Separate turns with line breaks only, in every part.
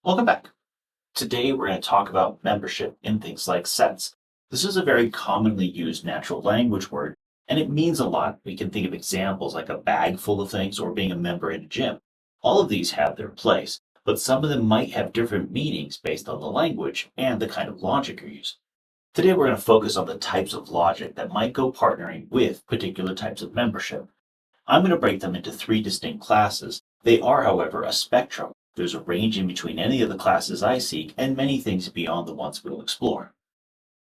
Welcome back. Today we're going to talk about membership in things like sets. This is a very commonly used natural language word, and it means a lot. We can think of examples like a bag full of things or being a member in a gym. All of these have their place, but some of them might have different meanings based on the language and the kind of logic you use. Today we're going to focus on the types of logic that might go partnering with particular types of membership. I'm going to break them into three distinct classes. They are, however, a spectrum. There's a range in between any of the classes I seek and many things beyond the ones we'll explore.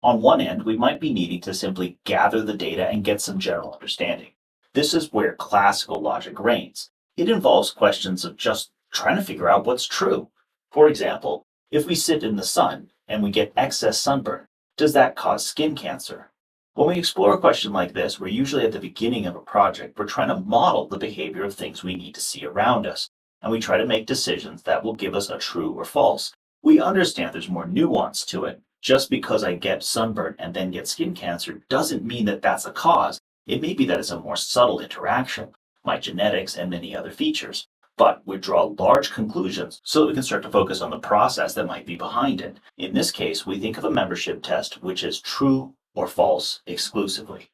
On one end, we might be needing to simply gather the data and get some general understanding. This is where classical logic reigns. It involves questions of just trying to figure out what's true. For example, if we sit in the sun and we get excess sunburn, does that cause skin cancer? When we explore a question like this, we're usually at the beginning of a project. We're trying to model the behavior of things we need to see around us, and we try to make decisions that will give us a true or false. We understand there's more nuance to it. Just because I get sunburn and then get skin cancer doesn't mean that that's a cause. It may be that it's a more subtle interaction, my genetics and many other features. But we draw large conclusions so that we can start to focus on the process that might be behind it. In this case, we think of a membership test which is true or false exclusively.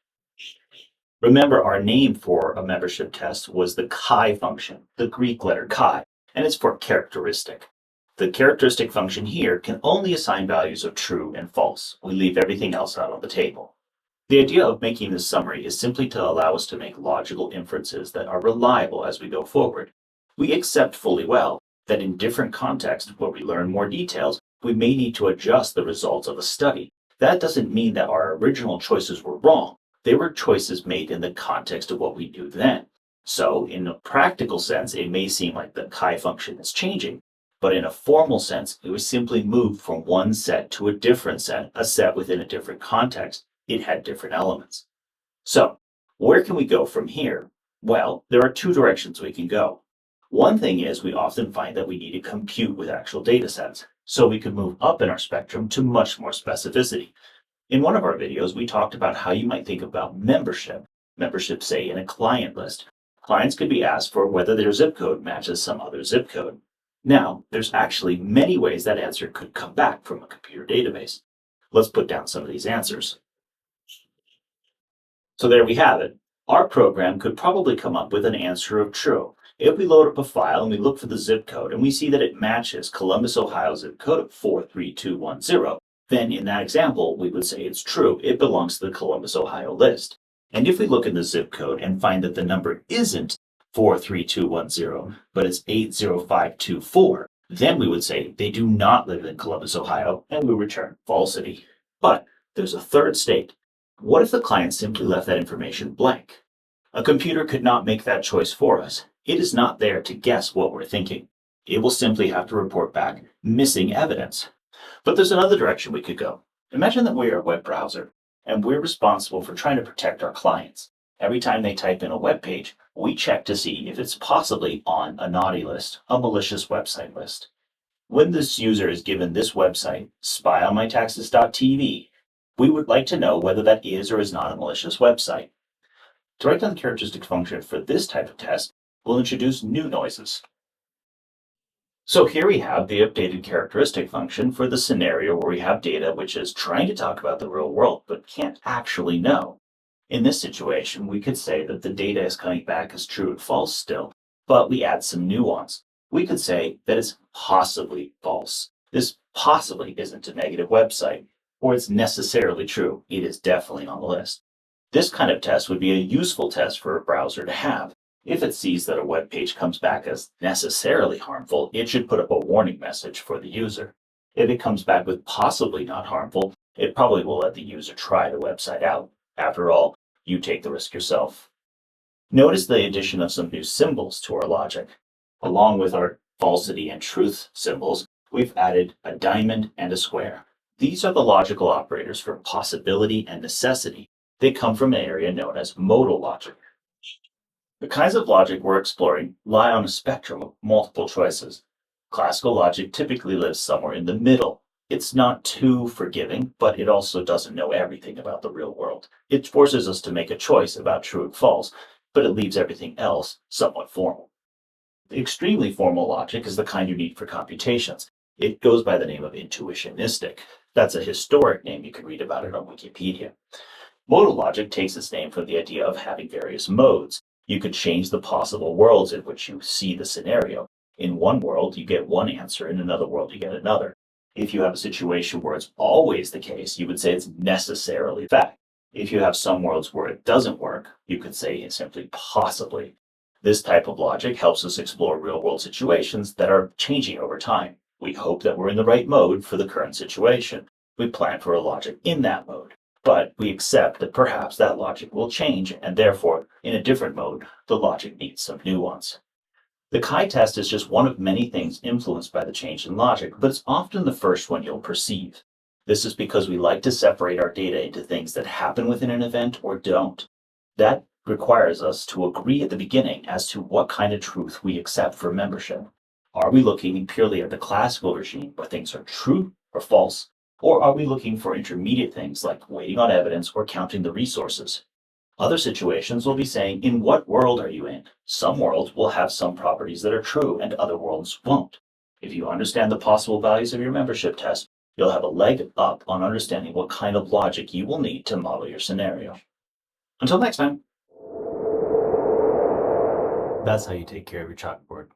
Remember, our name for a membership test was the chi function, the Greek letter chi, and it's for characteristic. The characteristic function here can only assign values of true and false. We leave everything else out on the table. The idea of making this summary is simply to allow us to make logical inferences that are reliable as we go forward. We accept fully well that in different contexts where we learn more details, we may need to adjust the results of a study. That doesn't mean that our original choices were wrong. They were choices made in the context of what we knew then. So, in a practical sense, it may seem like the chi function is changing, but in a formal sense, it was simply moved from one set to a different set, a set within a different context. It had different elements. So, where can we go from here? Well, there are two directions we can go. One thing is we often find that we need to compute with actual data sets, so we could move up in our spectrum to much more specificity. In one of our videos, we talked about how you might think about membership. Membership, say, in a client list. Clients could be asked for whether their zip code matches some other zip code. Now, there's actually many ways that answer could come back from a computer database. Let's put down some of these answers. So there we have it. Our program could probably come up with an answer of true. If we load up a file and we look for the zip code and we see that it matches Columbus, Ohio zip code of 43210, then in that example, we would say it's true. It belongs to the Columbus, Ohio list. And if we look in the zip code and find that the number isn't 43210, but it's 80524, then we would say they do not live in Columbus, Ohio, and we return falsity. But there's a third state. What if the client simply left that information blank? A computer could not make that choice for us. It is not there to guess what we're thinking. It will simply have to report back missing evidence. But there's another direction we could go. Imagine that we're a web browser, and we're responsible for trying to protect our clients. Every time they type in a web page, we check to see if it's possibly on a naughty list, a malicious website list. When this user is given this website, spyonmytaxes.tv, we would like to know whether that is or is not a malicious website. To write down the characteristic function for this type of test, we'll introduce new noises. So here we have the updated characteristic function for the scenario where we have data which is trying to talk about the real world but can't actually know. In this situation, we could say that the data is coming back as true and false still, but we add some nuance. We could say that it's possibly false. This possibly isn't a negative website, or it's necessarily true. It is definitely on the list. This kind of test would be a useful test for a browser to have. If it sees that a web page comes back as necessarily harmful, it should put up a warning message for the user. If it comes back with possibly not harmful, it probably will let the user try the website out. After all, you take the risk yourself. Notice the addition of some new symbols to our logic. Along with our falsity and truth symbols, we've added a diamond and a square. These are the logical operators for possibility and necessity. They come from an area known as modal logic. The kinds of logic we're exploring lie on a spectrum of multiple choices. Classical logic typically lives somewhere in the middle. It's not too forgiving, but it also doesn't know everything about the real world. It forces us to make a choice about true and false, but it leaves everything else somewhat formal. The extremely formal logic is the kind you need for computations. It goes by the name of intuitionistic. That's a historic name. You can read about it on Wikipedia. Modal logic takes its name from the idea of having various modes. You could change the possible worlds in which you see the scenario. In one world, you get one answer. In another world, you get another. If you have a situation where it's always the case, you would say it's necessarily fact. If you have some worlds where it doesn't work, you could say it's simply possibly. This type of logic helps us explore real world situations that are changing over time. We hope that we're in the right mode for the current situation. We plan for a logic in that mode. But we accept that perhaps that logic will change, and therefore, in a different mode, the logic needs some nuance. The chi test is just one of many things influenced by the change in logic, but it's often the first one you'll perceive. This is because we like to separate our data into things that happen within an event or don't. That requires us to agree at the beginning as to what kind of truth we accept for membership. Are we looking purely at the classical regime where things are true or false? Or are we looking for intermediate things like waiting on evidence or counting the resources? Other situations will be saying, in what world are you in? Some worlds will have some properties that are true and other worlds won't. If you understand the possible values of your membership test, you'll have a leg up on understanding what kind of logic you will need to model your scenario. Until next time. That's how you take care of your chalkboard.